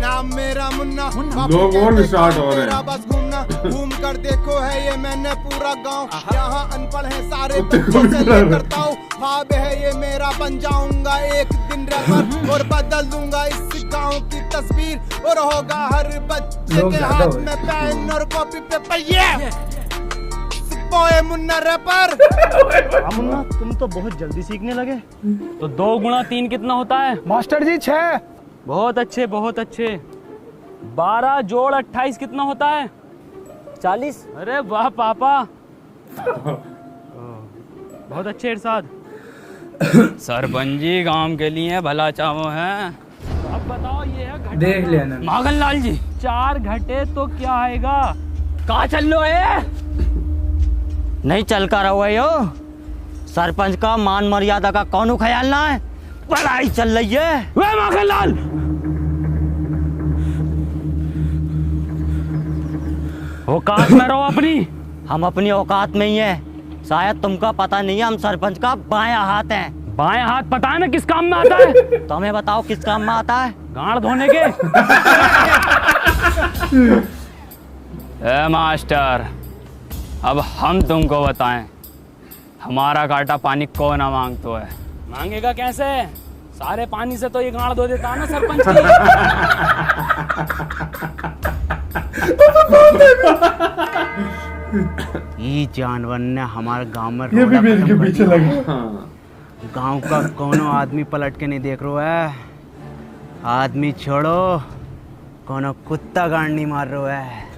नाम मेरा मुन्ना। लोग और स्टार्ट हो रहे हैं। बस घूमना, घूम कर देखो है ये मैंने पूरा गांव। यहाँ अनपढ़ है सारे बच्चों से लेकर ताऊ। ख्वाब है ये मेरा, बन जाऊंगा एक दिन रैपर और बदल दूंगा इस गांव की तस्वीर। और होगा हर बच्चे के हाथ में पेन और copy paper. Munna rapper. Munna, तुम तो बहुत जल्दी सीखने लगे। तो 2 गुणा 3 कितना होता है? मास्टर जी 6। बहुत अच्छे, बहुत अच्छे। 12 जोड़ 28 कितना होता है? 40। अरे वाह पापा, बहुत अच्छे इरशाद। सरपंच जी गांव के लिए भला चाहो है। अब बताओ ये है देख लेना मागन लाल जी, 4 घटे तो क्या आएगा? कहाँ चल लो है? नहीं चल कर रहो है यो। सरपंच का मान मर्यादा का कौन ख्याल ना है? पढ़ाई चल रही है। वे माखन लाल, औकात में रहो अपनी। हम अपनी औकात में ही है। शायद तुमका पता नहीं है, हम सरपंच का बायां हाथ हैं। बायां हाथ पता है ना किस काम में आता है? तुम्हें बताओ किस काम में आता है? गांड धोने के। ए मास्टर, अब हम तुमको बताएं, हमारा काटा पानी कौन ना मांगतो है। मांगेगा कैसे? सारे पानी से तो ये गाड़ धो देता ना सरपंच की। ये जानवर ने हमारे गांव में ये भी मेरे के पीछे लगा। गांव का कोनो आदमी पलट के नहीं देख रहा है। आदमी छोड़ो, कोनो कुत्ता गाड़ नहीं मार रहा है।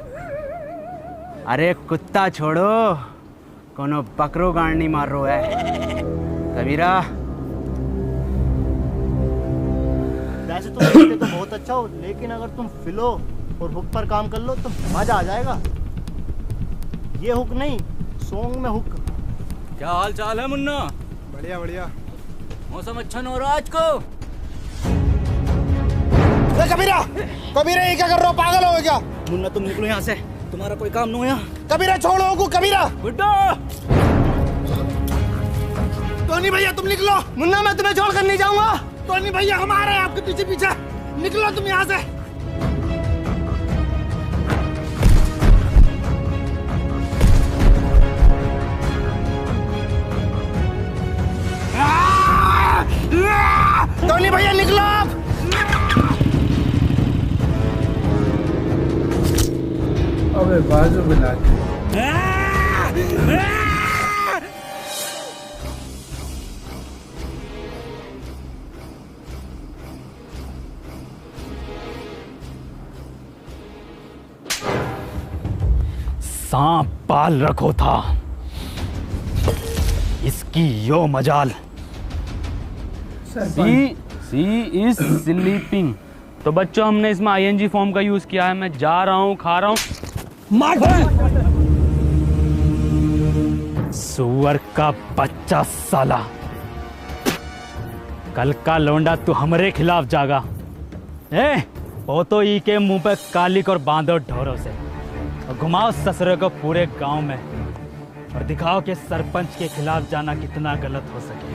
अरे कुत्ता छोड़ो, कोनो बकरो गाड़ नहीं मार रहा है। कबीरा, वैसे तो देखते तो बहुत अच्छा हो, लेकिन अगर तुम फिलो और हुक पर काम कर लो तो मजा आ जाएगा। ये हुक नहीं, सॉन्ग में हुक। क्या हाल चाल है मुन्ना? बढ़िया बढ़िया। मौसम अच्छा न हो रहा आज को। कबीरा, कबीरा ये क्या कर रहे हो? पागल हो क्या? मुन्ना तुम निकलो यहाँ से, तुम्हारा कोई काम नहीं हो यहाँ। कबीरा छोड़ो को। कबीरा, गुड्डो, टोनी भैया तुम निकलो। मुन्ना मैं तुम्हें छोड़कर नहीं जाऊंगा। टोनी भैया हमारे हैं आपके पीछे पीछे। निकलो तुम यहाँ से। टोनी भैया निकलो आप। अबे बाजू में लाके। सांप पाल रखो था, इसकी यो मजाल। सी इज स्लीपिंग। तो बच्चों, हमने इसमें ING फॉर्म का यूज किया है। मैं जा रहा हूँ, खा रहा हूँ। सुअर का बच्चा साला, कल का लौंडा तू हमरे खिलाफ जागा। वो तो ई के मुंह पे कालिक और बांधो ढोरों से, और घुमाओ ससुरे को पूरे गांव में, और दिखाओ कि सरपंच के खिलाफ जाना कितना गलत हो सके।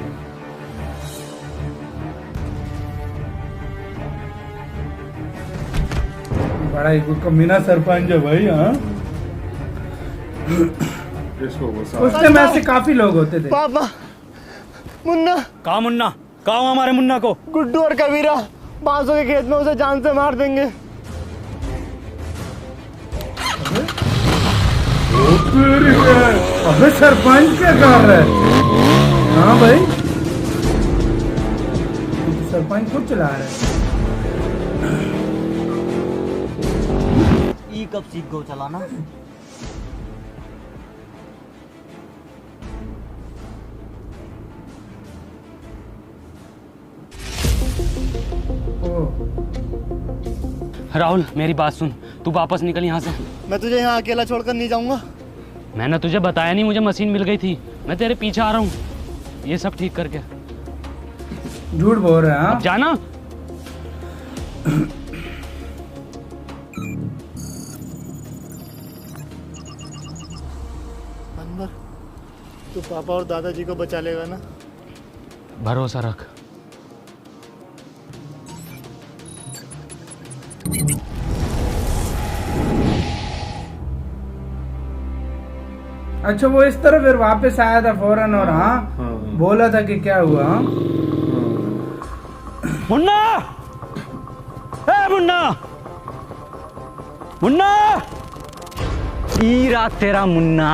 बड़ा ही कमीना सरपंच है भाई। हाँ, उस टाइम ऐसे काफी लोग होते थे। पापा, मुन्ना। कहा मुन्ना? कहा हमारे मुन्ना को? गुड्डू और कबीरा बांसों के खेत में उसे जान से मार देंगे। अबे सरपंच क्या कर रहा है? हाँ भाई, सरपंच खुद चला रहा है। ई कब सीख गो चलाना? राहुल, मेरी बात सुन, तू वापस निकल यहाँ से। मैं तुझे यहाँ अकेला छोड़कर नहीं जाऊंगा। मैंने तुझे बताया नहीं, मुझे मशीन मिल गई थी। मैं तेरे पीछे आ रहा हूँ, ये सब ठीक करके। झूठ बोल रहे हैं? अब जाना। अनवर, तू पापा और दादाजी को बचा लेगा ना? भरोसा रख। अच्छा, वो इस तरह फिर वापस आया था फौरन, और हाँ बोला था कि क्या हुआ? मुन्ना, मुन्ना, मुन्ना, ईरा तेरा मुन्ना।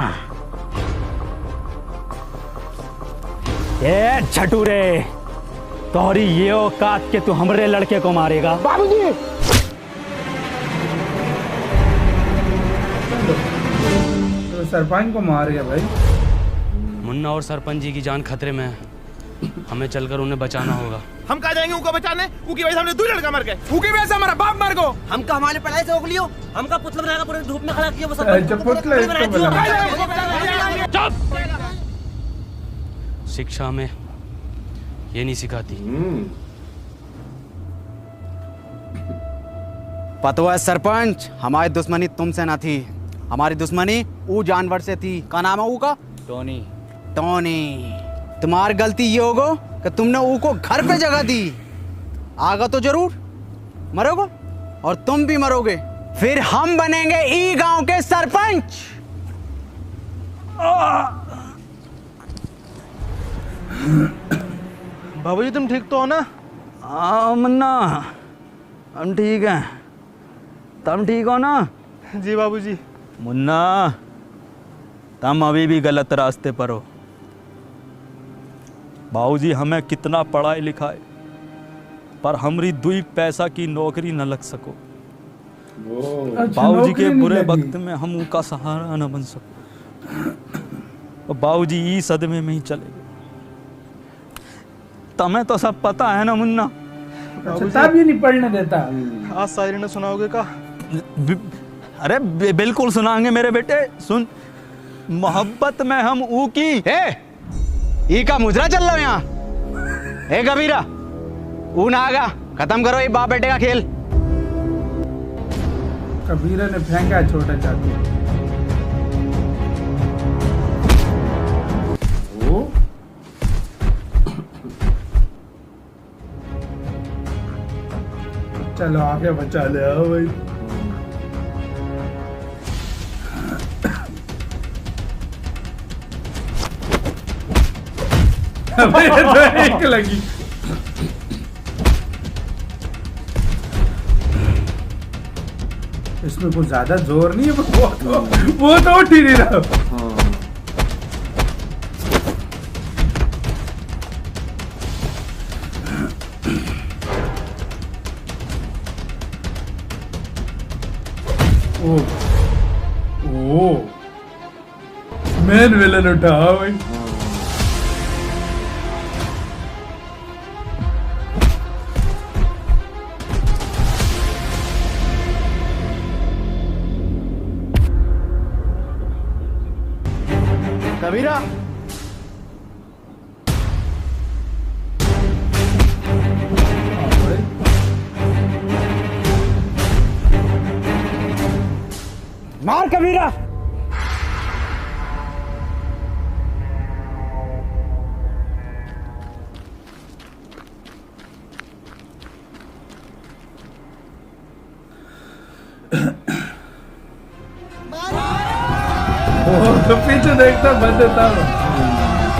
ए झटूरे, तोहरी ये औकात के तू हमरे लड़के को मारेगा? बाबूजी, तो सरपंच को मार गया भाई। मुन्ना और सरपंच जी की जान खतरे में है, हमें चलकर उन्हें बचाना होगा। हम कहा जाएंगे उनको बचाने? उनकी वजह से हमने 2 लड़का मर गए। उनकी वजह से हमारा बाप मर गो। हमका हमारे पढ़ाई से रोक लियो, हमका पुतला बनाकर पूरे धूप में खड़ा किया। शिक्षा में ये नहीं सिखाती। पता है सरपंच, हमारी दुश्मनी तुमसे ना थी, हमारी दुश्मनी वो जानवर से थी। क्या नाम है वो का? टोनी। टोनी, तुम्हारी गलती ये होगा कि तुमने वो को घर पे जगह दी। आगा तो जरूर मरोगे, और तुम भी मरोगे। फिर हम बनेंगे ई गांव के सरपंच। बाबूजी तुम ठीक तो हो ना? हाँ मुन्ना, हम ठीक हैं। तुम ठीक हो ना? जी बाबूजी। मुन्ना, तुम अभी भी गलत रास्ते पर हो। बाबूजी हमें कितना पढ़ाई लिखाए पर हमरी 2 पैसा की नौकरी न लग सको। बाबूजी के बुरे वक्त में हम उनका सहारा न बन सको। बाबूजी ई सदमे में ही चले गए। तुम्हें तो सब पता है ना मुन्ना। अच्छा, तब ये नहीं पढ़ने देता। आज शायरी ने सुनाओगे का? अरे बिल्कुल सुनाएंगे मेरे बेटे। सुन, मोहब्बत में हम ऊ की ई का मुजरा चल रहा यहाँ। ए कबीरा, ऊ ना आगा, खत्म करो ये बाप बेटे का खेल। कबीरा ने फेंका छोटा चाकू। चलो आगे बचा ले आओ भाई। एक लगी। इसमें कुछ ज्यादा जोर नहीं है, वो तो उठ ही नहीं रहा। ओ मेन विलन उठा भाई। कबीरा, मार कबीरा। तो पीछे देखता बंद था।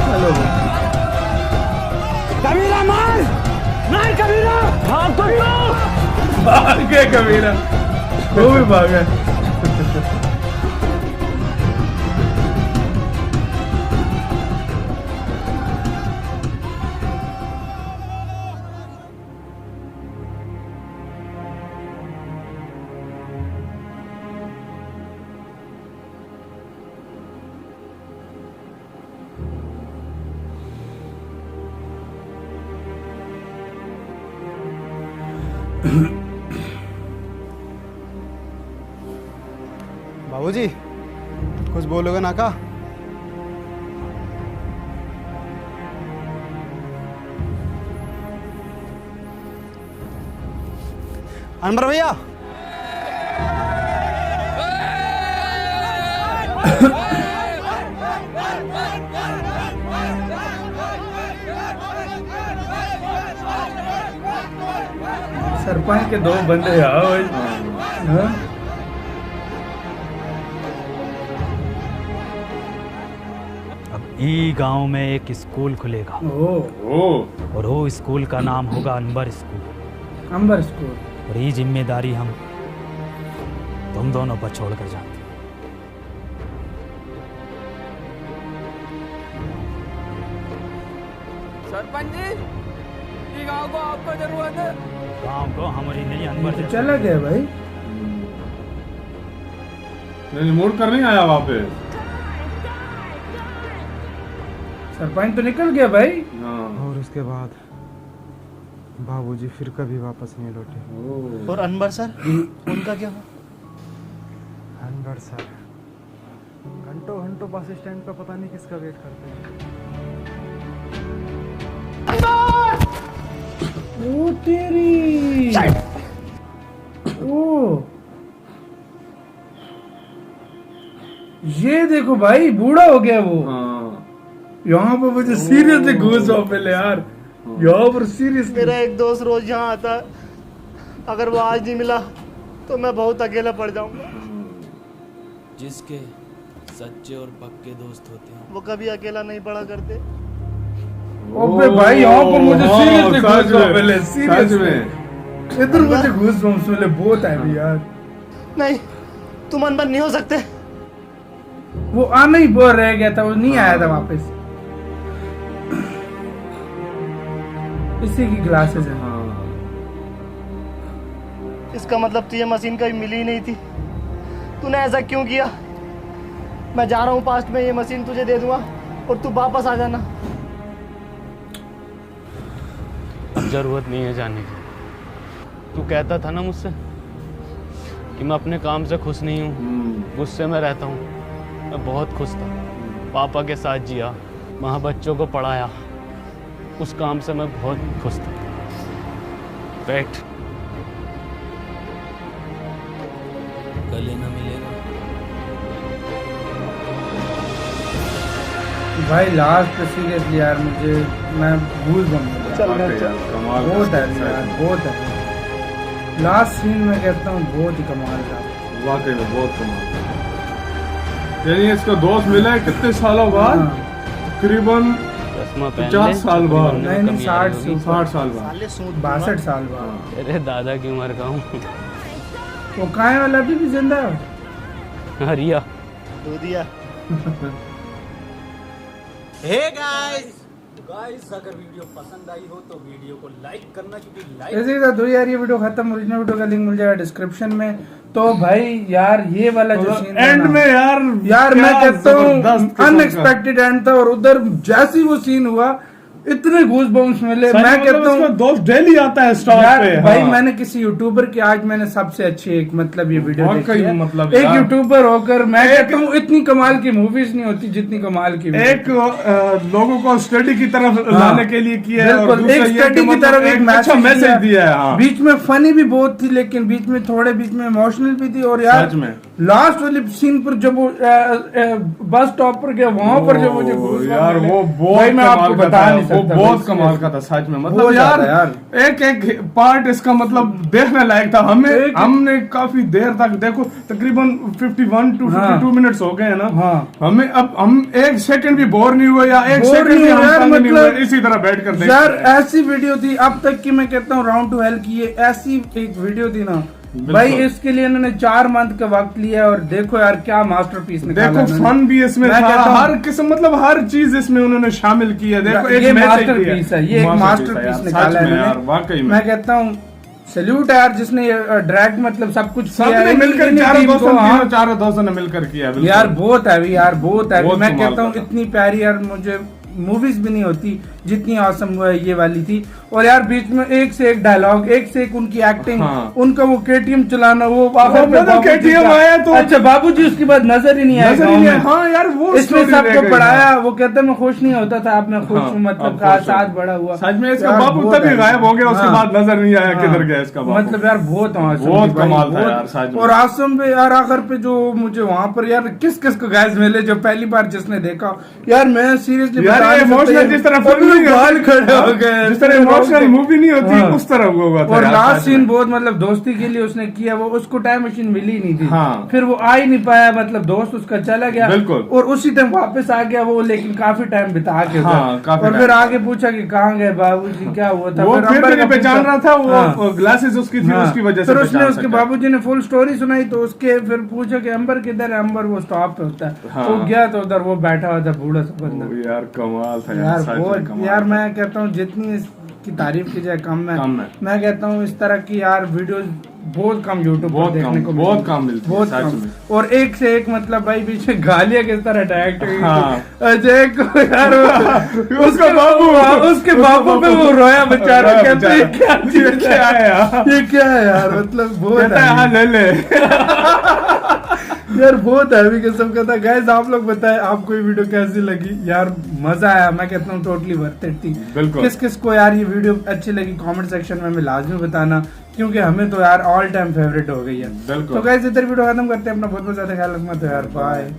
चलो कबीरा मार, मार कबीरा। हाँ कबीरा, भाग गए कबीरा, वो भी भाग गए। बाबूजी कुछ बोलोगे ना का? अनवर भैया, सरपंच के 2 बंदे आओ भाई। हाँ? ई गांव में एक स्कूल खुलेगा। और वो स्कूल का नाम होगा अनवर स्कूल। अंबर स्कूल। और ये जिम्मेदारी हम तुम दोनों पर छोड़ कर जाते। सरपंच जी, ये गांव को आपको जरूरत है। गांव को हमारी नहीं, अनवर तो चला गया भाई। नहीं, मोड़ कर नहीं आया वहाँ पे। सरपंच तो निकल गया भाई। और उसके बाद बाबूजी फिर कभी वापस नहीं लौटे। और अनवर सर, उनका क्या हुआ? अनवर सर घंटों घंटों बस स्टैंड पे पता नहीं किसका वेट करते हैं। ओ तेरी, ओ ये देखो भाई, बूढ़ा हो गया वो। यहाँ पे मुझे सीरियसली घूस आओ पहले यार। यहाँ पर सीरियस। मेरा एक दोस्त रोज यहाँ आता है, अगर वो आज नहीं मिला तो मैं बहुत अकेला पड़ जाऊंगा। जिसके सच्चे और पक्के दोस्त होते हैं वो कभी अकेला नहीं पड़ा करते। ओबे भाई यहाँ पर मुझे सीरियसली सच घूस में, मिले, सच सीरियसली इधर मुझे घूस मिले, बहुत है यार। नहीं, तुम अनबन नहीं हो सकते। वो आना ही बोल रह गया था, वो नहीं आया था वापस। इसी की ग्लासेस है। इसका मतलब तुझे मशीन कभी मिली ही नहीं थी। तूने ऐसा क्यों किया? मैं जा रहा हूँ पास्ट में, ये मशीन तुझे दे दूंगा और तू वापस आ जाना। जरूरत नहीं है जाने की। तू कहता था ना मुझसे कि मैं अपने काम से खुश नहीं हूँ, गुस्से में रहता हूँ। मैं बहुत खुश था, पापा के साथ जिया, वहाँ बच्चों को पढ़ाया, उस काम से मैं बहुत खुश था। बैठ, गले ना मिलेगा। भाई लास्ट सीरियसली यार मुझे, मैं भूल गया। चल कमाल बहुत है यार, बहुत है। लास्ट सीन में कहता हूँ बहुत ही कमाल था, वाकई में बहुत कमाल। यानी इसका दोस्त मिला है कितने सालों बाद? तकरीबन 50 साल बाद। नहीं 60 साल बाद, 62 साल बाद। तेरे दादा की उम्र का हूँ। वो काय वाला भी जिंदा है? हरिया दूधिया। हे गाइस, अगर वीडियो पसंद आई हो तो वीडियो को लाइक करना, क्योंकि लाइक ऐसे ही था। दो यार ये वीडियो खत्म, ओरिजिनल वीडियो का लिंक मिल जाएगा डिस्क्रिप्शन में। तो भाई यार ये वाला जो सीन एंड में यार मैं कहता हूँ अनएक्सपेक्टेड एंड था। और उधर जैसे ही वो सीन हुआ इतने घूस बम्स मिले। मैं कहता हूँ दोस्त डेली आता है स्टॉक पे। भाई मैंने किसी यूट्यूबर की आज मैंने सबसे अच्छी एक मतलब ये वीडियो देखी है। मतलब एक यूट्यूबर होकर मैं कहता हूँ इतनी कमाल की मूवीज नहीं होती जितनी कमाल की एक लोगों को स्टडी की तरफ लाने के लिए किया है। बिल्कुल, एक स्टडी की तरफ एक अच्छा मैसेज दिया है। बीच में फनी भी बहुत थी, लेकिन बीच में थोड़े बीच में इमोशनल भी थी। और यार लास्ट वाली सीन पर जब वो बस स्टॉप पर गया, वहां पर जब मुझे यार वो बहुत, मैं आपको बता नहीं सकता, वो बहुत कमाल का था सच में। मतलब यार एक एक पार्ट इसका मतलब देखने लायक था। हमने काफी देर तक देखो, तकरीबन 51 to 52 मिनट्स हो गए हैं ना। हमें अब हम एक सेकंड भी बोर नहीं हुए, या एक सेकंड भी हम नहीं हुए, इसी तरह बैठ कर देखते यार। ऐसी वीडियो थी अब तक की, मैं कहता हूँ राउंड टू हेल की ये ऐसी एक वीडियो थी ना भाई। इसके लिए इन्होंने 4 मंथ का वक्त लिया और देखो यार क्या मास्टरपीस निकाला। देखो फन भी इसमें था, हर किस्म मतलब हर चीज इसमें उन्होंने शामिल की है। देखो ये मास्टरपीस है, ये एक मास्टरपीस निकाला है वाकई में। मैं कहता हूँ सैल्यूट है यार जिसने ड्रैग मतलब सब कुछ सबने मिलकर, चारों दोस्तों ने मिलकर किया यार। बहुत हैवी यार, बहुत हैवी। मैं कहता हूँ इतनी प्यारी यार मुझे मूवीज भी नहीं होती जितनी औसम ये वाली थी। और यार बीच में एक से एक डायलॉग, एक से एक उनकी एक्टिंग, उनका वो केटीएम चलाना, वो केटीएम आया तो अच्छा बाबूजी उसके बाद नजर ही नहीं आया। हाँ यार वो इसमें सबको पढ़ाया। वो कहता मैं खुश नहीं होता था, अब मैं खुश हूँ, मतलब साथ बड़ा हुआ। सच में इसका बाबू तभी गायब हो गया, उसके बाद नजर नहीं आया किधर गया इसका बाबू। मतलब यार बहुत कमाल था यार सच में। और आसम पे यार आखिर पे जो मुझे वहाँ पर यार किस किस को गैस मिले जो पहली बार जिसने देखा यार, मैं सीरियसली इमोशनल जिस तरह गाल खड़े हो गए, जिस तरह इमोशनल मूवी नहीं होती उस तरह हुआ था। और लास्ट सीन बहुत मतलब दोस्ती के लिए उसने किया। वो उसको टाइम मशीन मिली नहीं थी, फिर वो आ ही नहीं पाया, मतलब दोस्त उसका चला गया और उसी टाइम वापस आ गया वो, लेकिन काफी टाइम बिता के। और फिर आगे पूछा कि कहाँ गए बाबूजी, क्या हुआ था? वो फिर पहचान रहा था, वो ग्लासेस उसकी थी, उसकी वजह से फिर उसने उसके बाबूजी ने फुल स्टोरी सुनाई। तो उसके फिर पूछा कि अंबर किधर है? अंबर वो स्टॉप पे होता है। वो गया तो उधर वो बैठा हुआ था बूढ़ा सा बंदा। यार कमाल था यार मैं कहता हूँ जितनी इसकी तारीफ की जाए कम है। मैं कहता हूँ इस तरह की यार वीडियोस बहुत कम यूट्यूब पर देखने को बहुत कम मिलती है, बहुत कम। और एक से एक मतलब भाई बीच में गालियां किस तरह अटैक अजय को यार उसके बाबू पे वो रोया बेचारा, कहते हैं क्या है यार, मतलब बहुत ले ले यार बहुत हैवी किस्म का था। गाइस आप लोग बताएं आपको ये वीडियो कैसी लगी यार? मजा आया, मैं कहता हूँ टोटली वर्थ इट थी। किस किस को यार ये वीडियो अच्छी लगी कमेंट सेक्शन में हमें लाजमी बताना, क्योंकि हमें तो यार ऑल टाइम फेवरेट हो गई है। तो गाइस इधर वीडियो खत्म करते हैं। अपना बहुत बहुत ज्यादा ख्याल रखना। तो यार बाय।